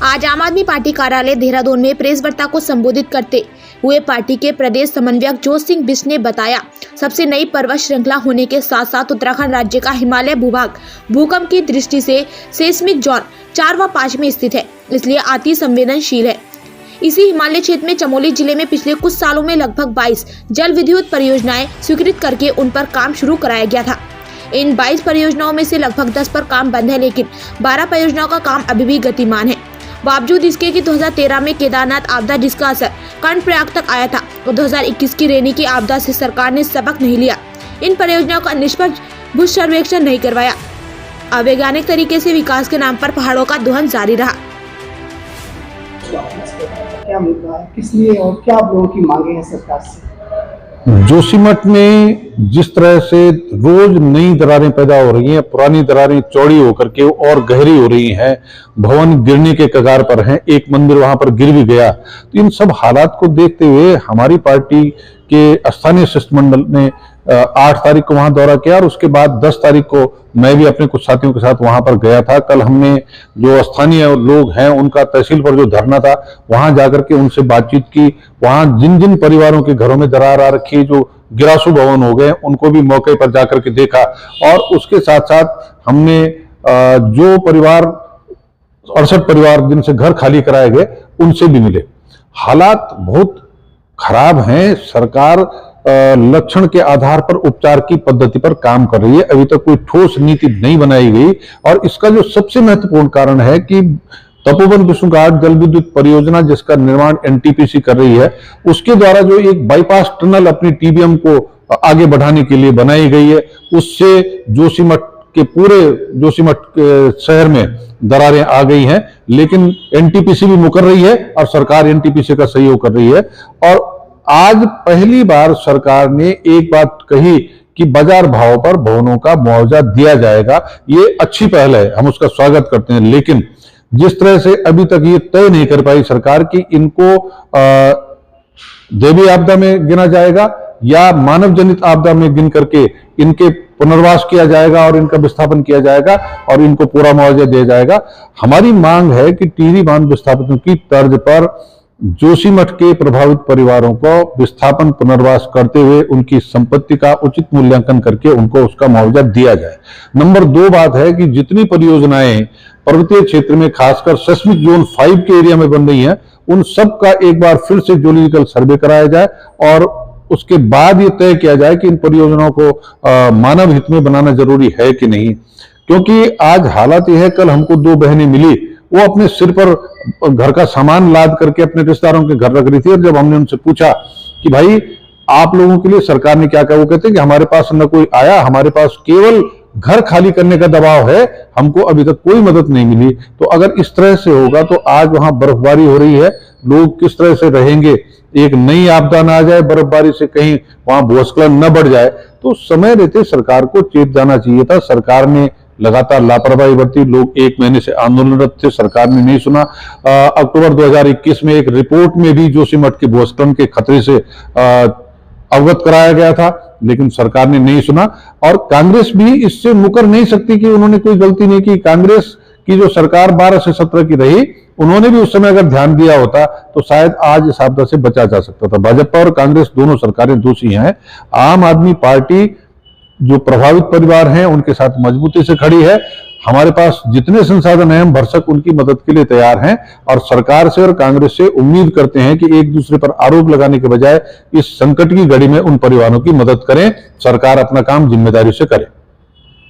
आज आम आदमी पार्टी कार्यालय देहरादून में प्रेस वार्ता को संबोधित करते हुए पार्टी के प्रदेश समन्वयक जोत सिंह बिष्ट ने बताया, सबसे नई पर्वत श्रृंखला होने के साथ साथ उत्तराखंड राज्य का हिमालय भूभाग भूकंप की दृष्टि से सेस्मिक जोन 4 व 5 में स्थित है, इसलिए अति संवेदनशील है। इसी हिमालय क्षेत्र में चमोली जिले में पिछले कुछ सालों में लगभग 22 जल विद्युत परियोजनाएं स्वीकृत करके उन पर काम शुरू कराया गया था। इन 22 परियोजनाओं में से लगभग 10 पर काम बंद है, लेकिन 12 परियोजनाओं का काम अभी भी गतिमान है। बावजूद इसके कि 2013 में केदारनाथ आपदा जिसका असर कर्णप्रयाग तक आया था और 2021 की रेनी की आपदा से सरकार ने सबक नहीं लिया, इन परियोजनाओं का निष्पक्ष भू सर्वेक्षण नहीं करवाया, अवैज्ञानिक तरीके से विकास के नाम पर पहाड़ों का दोहन जारी रहा। क्या मुद्दा है, किस लिए और क्या आप लोगों की मांगे हैं सरकार से? जोशीमठ में जिस तरह से रोज नई दरारें पैदा हो रही हैं, पुरानी दरारें चौड़ी होकर के और गहरी हो रही हैं, भवन गिरने के कगार पर हैं, एक मंदिर वहां पर गिर भी गया। तो इन सब हालात को देखते हुए हमारी पार्टी के स्थानीय शिष्टमंडल ने 8 तारीख को वहां दौरा किया और उसके बाद 10 तारीख को मैं भी अपने कुछ साथियों के साथ वहां पर गया था। कल हमने जो स्थानीय लोग हैं उनका तहसील पर जो धरना था वहां जाकर के उनसे बातचीत की। वहां जिन जिन परिवारों के घरों में दरार आ रखी, जो गिरासू भवन हो गए, उनको भी मौके पर जाकर के देखा और उसके साथ साथ हमने जो परिवार 68 परिवार जिनसे घर खाली कराए गए उनसे भी मिले। हालात बहुत खराब हैं। सरकार लक्षण के आधार पर उपचार की पद्धति पर काम कर रही है, अभी तक कोई ठोस नीति नहीं बनाई गई। और इसका जो सबसे महत्वपूर्ण कारण है कि तपोवन विष्णुघाट जल विद्युत परियोजना जिसका निर्माण एनटीपीसी कर रही है, उसके द्वारा जो एक बाईपास टनल अपनी टीबीएम को आगे बढ़ाने के लिए बनाई गई है, उससे जोशीमठ के पूरे जोशीमठ शहर में दरारें आ गई हैं, लेकिन एनटीपीसी भी मुकर रही है और सरकार एनटीपीसी का सहयोग कर रही है। और आज पहली बार सरकार ने एक बात कही कि बाजार भाव पर भवनों का मुआवजा दिया जाएगा। ये अच्छी पहल है, हम उसका स्वागत करते हैं, लेकिन जिस तरह से अभी तक ये तय नहीं कर पाई सरकार कि इनको दैवीय आपदा में गिना जाएगा या मानव जनित आपदा में गिन करके इनके पुनर्वास किया जाएगा और इनका विस्थापन किया जाएगा और इनको पूरा मुआवजा दिया जाएगा। हमारी मांग है कि टिहरी बांध विस्थापितों की तर्ज पर जोशीमठ के प्रभावित परिवारों को विस्थापन पुनर्वास करते हुए उनकी संपत्ति का उचित मूल्यांकन करके उनको उसका मुआवजा दिया जाए। नंबर 2 बात है कि जितनी परियोजनाएं पर्वतीय क्षेत्र में खासकर सेस्मिक जोन 5 के एरिया में बन रही हैं, उन सब का एक बार फिर से ज्योलॉजिकल सर्वे कराया जाए और उसके बाद ये तय किया जाए कि इन परियोजनाओं को मानव हित में बनाना जरूरी है कि नहीं। क्योंकि आज हालात यह है, कल हमको 2 बहनें मिली, वो अपने सिर पर घर का सामान लाद करके अपने रिश्तेदारों के घर रख रही थी और जब हमने उनसे पूछा कि भाई आप लोगों के लिए सरकार ने क्या कहा, वो कहते हैं कि हमारे पास न कोई आया, हमारे पास केवल घर खाली करने का दबाव है, हमको अभी तक कोई मदद नहीं मिली। तो अगर इस तरह से होगा तो आज वहां बर्फबारी हो रही है, लोग किस तरह से रहेंगे, एक नई आपदा ना आ जाए, बर्फबारी से कहीं वहां भूस्खलन न बढ़ जाए। तो समय रहते सरकार को चेत जाना चाहिए था। सरकार ने लगातार लापरवाही बरती, लोग 1 महीने से आंदोलनरत थे, सरकार ने नहीं सुना। अक्टूबर 2021 में एक रिपोर्ट में भी जोशीमठ के भूस्खलन के खतरे से अवगत कराया गया था, लेकिन सरकार ने नहीं सुना। और कांग्रेस भी इससे मुकर नहीं सकती कि उन्होंने कोई गलती नहीं की। कांग्रेस की जो सरकार 12 से 17 की रही, उन्होंने भी उस समय अगर ध्यान दिया होता तो शायद आज इस आपदा से बचा जा सकता था। भाजपा और कांग्रेस दोनों सरकारें दोषी हैं। आम आदमी पार्टी जो प्रभावित परिवार हैं उनके साथ मजबूती से खड़ी है। हमारे पास जितने संसाधन हैं हम भरसक उनकी मदद के लिए तैयार हैं और सरकार से और कांग्रेस से उम्मीद करते हैं कि एक दूसरे पर आरोप लगाने के बजाय इस संकट की घड़ी में उन परिवारों की मदद करें। सरकार अपना काम जिम्मेदारी से करे।